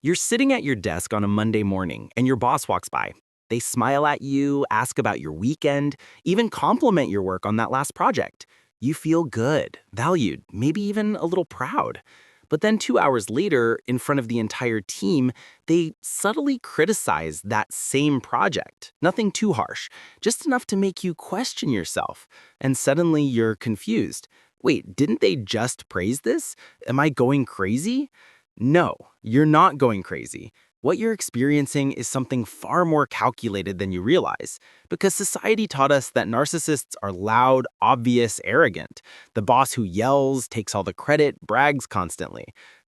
You're sitting at your desk on a Monday morning and your boss walks by. They smile at you, ask about your weekend, even compliment your work on that last project. You feel good, valued, maybe even a little proud. But then 2 hours later, in front of the entire team, they subtly criticize that same project. Nothing too harsh, just enough to make you question yourself. And suddenly you're confused. Wait, didn't they just praise this? Am I going crazy? No, you're not going crazy. What you're experiencing is something far more calculated than you realize, because society taught us that narcissists are loud, obvious, arrogant. The boss who yells, takes all the credit, brags constantly.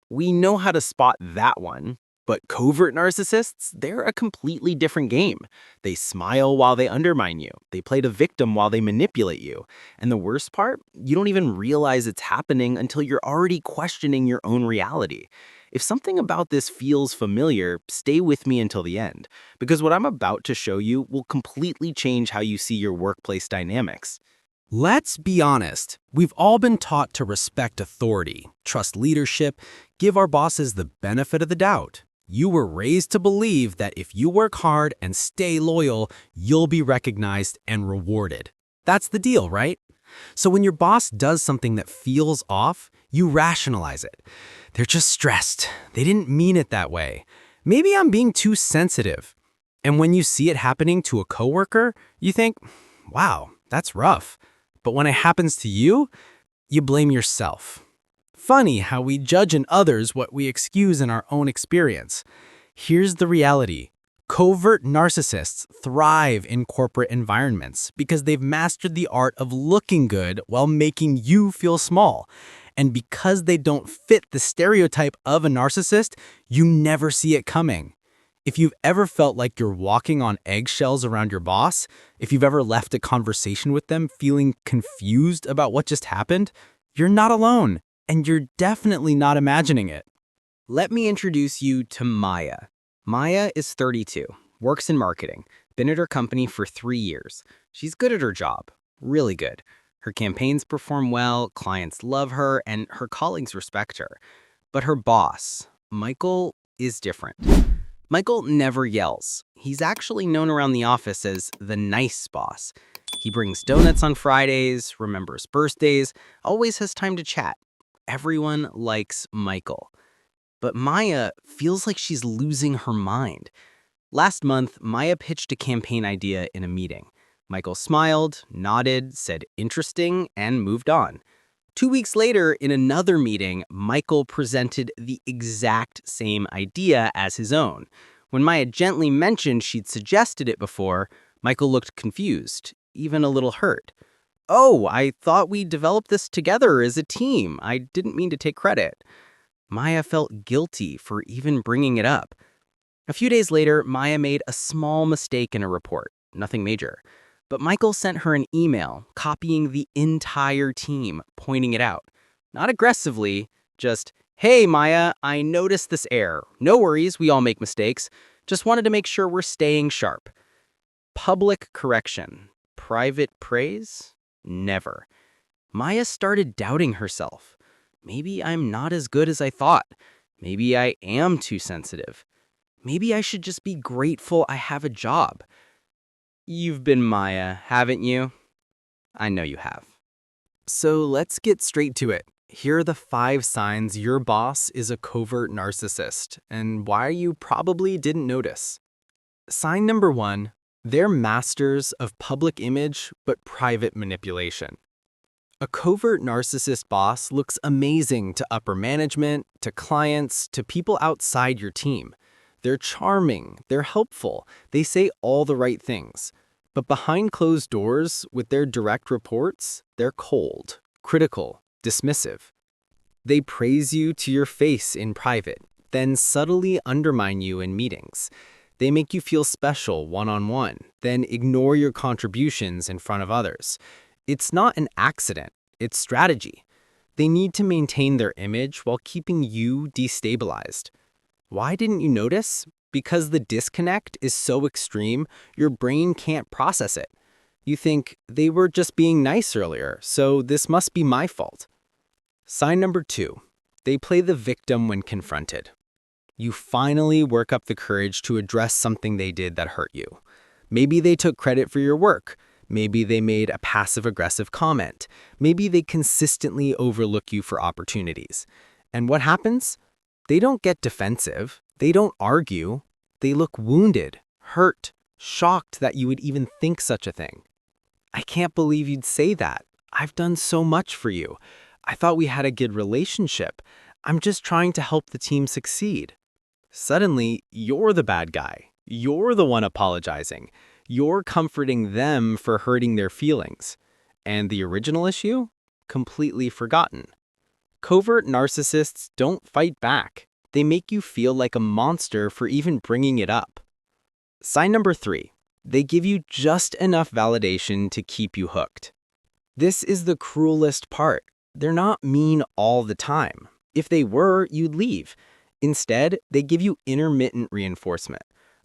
We know how to spot that one. But covert narcissists, they're a completely different game. They smile while they undermine you. They play the victim while they manipulate you. And the worst part, you don't even realize it's happening until you're already questioning your own reality. If something about this feels familiar, stay with me until the end, because what I'm about to show you will completely change how you see your workplace dynamics. Let's be honest. We've all been taught to respect authority, trust leadership, give our bosses the benefit of the doubt. You were raised to believe that if you work hard and stay loyal, you'll be recognized and rewarded. That's the deal, right? So when your boss does something that feels off, you rationalize it. They're just stressed. They didn't mean it that way. Maybe I'm being too sensitive. And when you see it happening to a coworker, you think, wow, that's rough. But when it happens to you, you blame yourself. Funny how we judge in others what we excuse in our own experience. Here's the reality. Covert narcissists thrive in corporate environments because they've mastered the art of looking good while making you feel small. And because they don't fit the stereotype of a narcissist, you never see it coming. If you've ever felt like you're walking on eggshells around your boss, if you've ever left a conversation with them feeling confused about what just happened, you're not alone, and you're definitely not imagining it. Let me introduce you to Maya. Maya is 32, works in marketing, been at her company for 3 years. She's good at her job, really good. Her campaigns perform well, clients love her, and her colleagues respect her. But her boss, Michael, is different. Michael never yells. He's actually known around the office as the nice boss. He brings donuts on Fridays, remembers birthdays, always has time to chat. Everyone likes Michael. But Maya feels like she's losing her mind. Last month, Maya pitched a campaign idea in a meeting. Michael smiled, nodded, said interesting, and moved on. 2 weeks later, in another meeting, Michael presented the exact same idea as his own. When Maya gently mentioned she'd suggested it before, Michael looked confused, even a little hurt. "Oh, I thought we developed this together as a team. I didn't mean to take credit." Maya felt guilty for even bringing it up. A few days later, Maya made a small mistake in a report, nothing major. But Michael sent her an email copying the entire team, pointing it out. Not aggressively, just, "Hey, Maya, I noticed this error. No worries, we all make mistakes. Just wanted to make sure we're staying sharp." Public correction. Private praise? Never. Maya started doubting herself. Maybe I'm not as good as I thought. Maybe I am too sensitive. Maybe I should just be grateful I have a job. You've been Maya, haven't you? I know you have. So let's get straight to it. Here are the 5 signs your boss is a covert narcissist and why you probably didn't notice. Sign number 1, they're masters of public image but private manipulation. A covert narcissist boss looks amazing to upper management, to clients, to people outside your team. They're charming, they're helpful, they say all the right things. But behind closed doors, with their direct reports, they're cold, critical, dismissive. They praise you to your face in private, then subtly undermine you in meetings. They make you feel special one-on-one, then ignore your contributions in front of others. It's not an accident, it's strategy. They need to maintain their image while keeping you destabilized. Why didn't you notice? Because the disconnect is so extreme, your brain can't process it. You think, they were just being nice earlier, so this must be my fault. Sign number 2, they play the victim when confronted. You finally work up the courage to address something they did that hurt you. Maybe they took credit for your work. Maybe they made a passive-aggressive comment. Maybe they consistently overlook you for opportunities. And what happens? They don't get defensive. They don't argue. They look wounded, hurt, shocked that you would even think such a thing. I can't believe you'd say that. I've done so much for you. I thought we had a good relationship. I'm just trying to help the team succeed. Suddenly, you're the bad guy. You're the one apologizing. You're comforting them for hurting their feelings. And the original issue? Completely forgotten. Covert narcissists don't fight back. They make you feel like a monster for even bringing it up. Sign number 3. They give you just enough validation to keep you hooked. This is the cruelest part. They're not mean all the time. If they were, you'd leave. Instead, they give you intermittent reinforcement.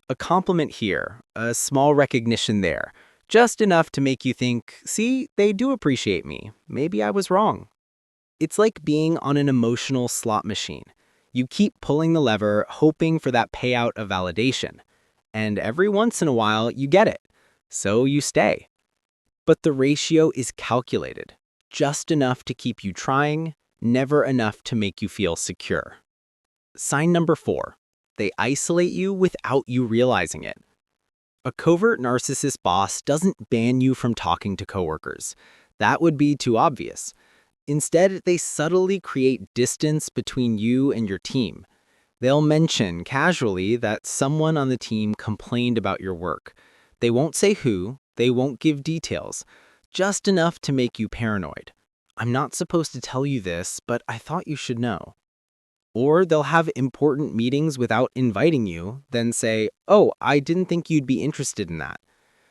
A compliment here, a small recognition there, just enough to make you think, see, they do appreciate me. Maybe I was wrong. It's like being on an emotional slot machine. You keep pulling the lever, hoping for that payout of validation. And every once in a while, you get it. So you stay. But the ratio is calculated. Just enough to keep you trying, never enough to make you feel secure. Sign number 4. They isolate you without you realizing it. A covert narcissist boss doesn't ban you from talking to coworkers. That would be too obvious. Instead, they subtly create distance between you and your team. They'll mention casually that someone on the team complained about your work. They won't say who, they won't give details, just enough to make you paranoid. I'm not supposed to tell you this, but I thought you should know. Or they'll have important meetings without inviting you, then say, oh, I didn't think you'd be interested in that.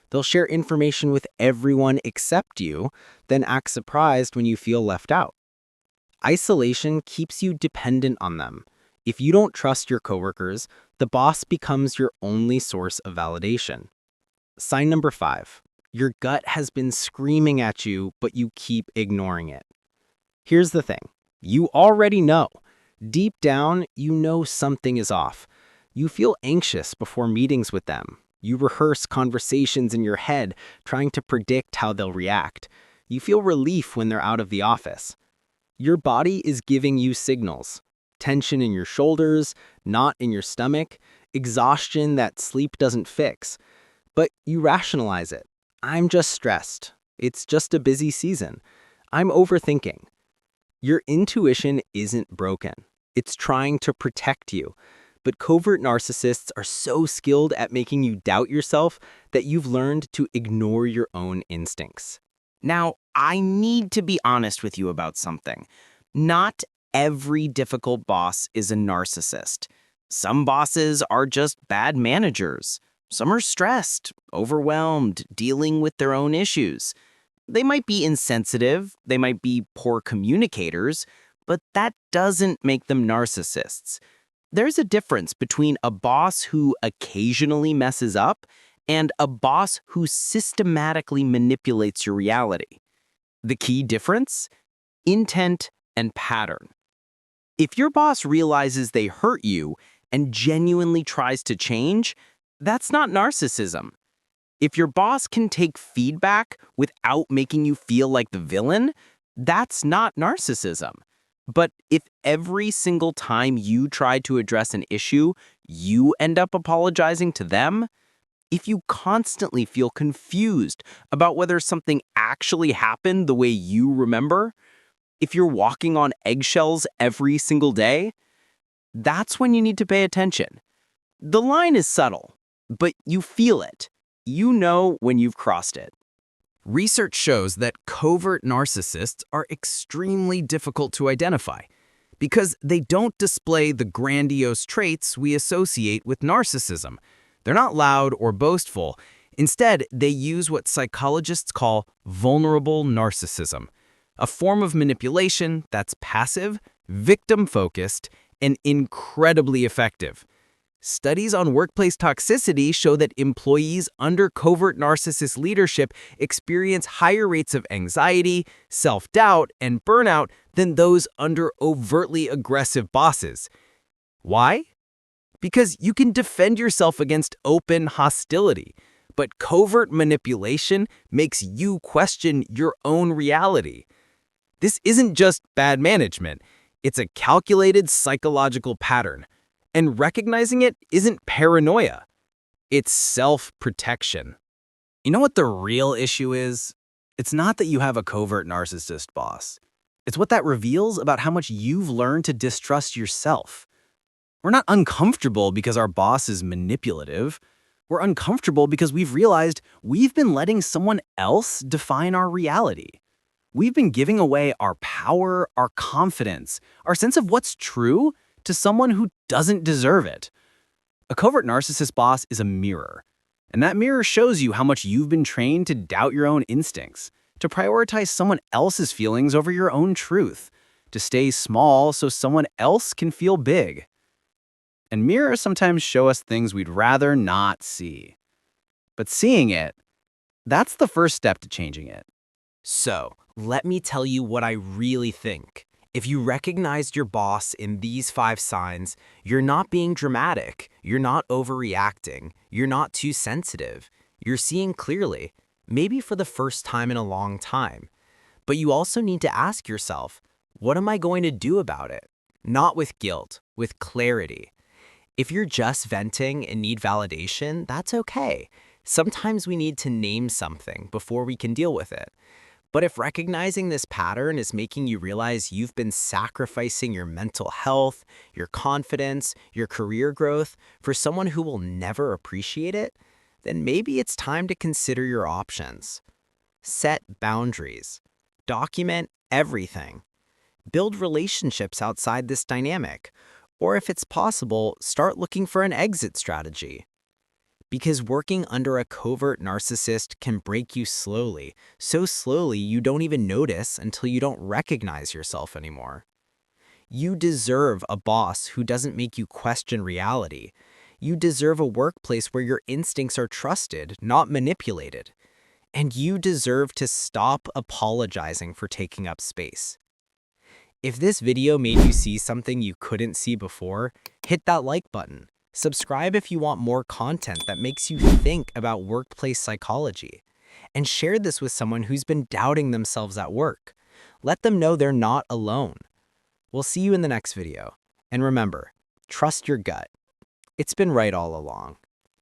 They'll share information with everyone except you, then act surprised when you feel left out. Isolation keeps you dependent on them. If you don't trust your coworkers, the boss becomes your only source of validation. Sign number 5. Your gut has been screaming at you, but you keep ignoring it. Here's the thing. You already know. Deep down, you know something is off. You feel anxious before meetings with them. You rehearse conversations in your head, trying to predict how they'll react. You feel relief when they're out of the office. Your body is giving you signals. Tension in your shoulders, knot in your stomach, exhaustion that sleep doesn't fix. But you rationalize it. I'm just stressed. It's just a busy season. I'm overthinking. Your intuition isn't broken. It's trying to protect you. But covert narcissists are so skilled at making you doubt yourself that you've learned to ignore your own instincts. Now, I need to be honest with you about something. Not every difficult boss is a narcissist. Some bosses are just bad managers. Some are stressed, overwhelmed, dealing with their own issues. They might be insensitive, they might be poor communicators, but that doesn't make them narcissists. There's a difference between a boss who occasionally messes up and a boss who systematically manipulates your reality. The key difference? Intent and pattern. If your boss realizes they hurt you and genuinely tries to change, that's not narcissism. If your boss can take feedback without making you feel like the villain, that's not narcissism. But if every single time you try to address an issue, you end up apologizing to them, if you constantly feel confused about whether something actually happened the way you remember, if you're walking on eggshells every single day, that's when you need to pay attention. The line is subtle, but you feel it. You know when you've crossed it. Research shows that covert narcissists are extremely difficult to identify because they don't display the grandiose traits we associate with narcissism. They're not loud or boastful. Instead, they use what psychologists call vulnerable narcissism, a form of manipulation that's passive, victim-focused, and incredibly effective. Studies on workplace toxicity show that employees under covert narcissist leadership experience higher rates of anxiety, self-doubt, and burnout than those under overtly aggressive bosses. Why? Because you can defend yourself against open hostility, but covert manipulation makes you question your own reality. This isn't just bad management, it's a calculated psychological pattern. And recognizing it isn't paranoia, it's self-protection. You know what the real issue is? It's not that you have a covert narcissist boss. It's what that reveals about how much you've learned to distrust yourself. We're not uncomfortable because our boss is manipulative. We're uncomfortable because we've realized we've been letting someone else define our reality. We've been giving away our power, our confidence, our sense of what's true to someone who doesn't deserve it. A covert narcissist boss is a mirror, and that mirror shows you how much you've been trained to doubt your own instincts, to prioritize someone else's feelings over your own truth, to stay small so someone else can feel big. And mirrors sometimes show us things we'd rather not see. But seeing it, that's the first step to changing it. So, let me tell you what I really think. If you recognized your boss in these 5 signs, you're not being dramatic, you're not overreacting, you're not too sensitive, you're seeing clearly, maybe for the first time in a long time. But you also need to ask yourself, what am I going to do about it? Not with guilt, with clarity. If you're just venting and need validation, that's okay. Sometimes we need to name something before we can deal with it. But if recognizing this pattern is making you realize you've been sacrificing your mental health, your confidence, your career growth for someone who will never appreciate it, then maybe it's time to consider your options. Set boundaries. Document everything. Build relationships outside this dynamic. Or if it's possible, start looking for an exit strategy. Because working under a covert narcissist can break you slowly, so slowly you don't even notice until you don't recognize yourself anymore. You deserve a boss who doesn't make you question reality. You deserve a workplace where your instincts are trusted, not manipulated. And you deserve to stop apologizing for taking up space. If this video made you see something you couldn't see before, hit that like button. Subscribe if you want more content that makes you think about workplace psychology. And share this with someone who's been doubting themselves at work. Let them know they're not alone. We'll see you in the next video. And remember, trust your gut. It's been right all along.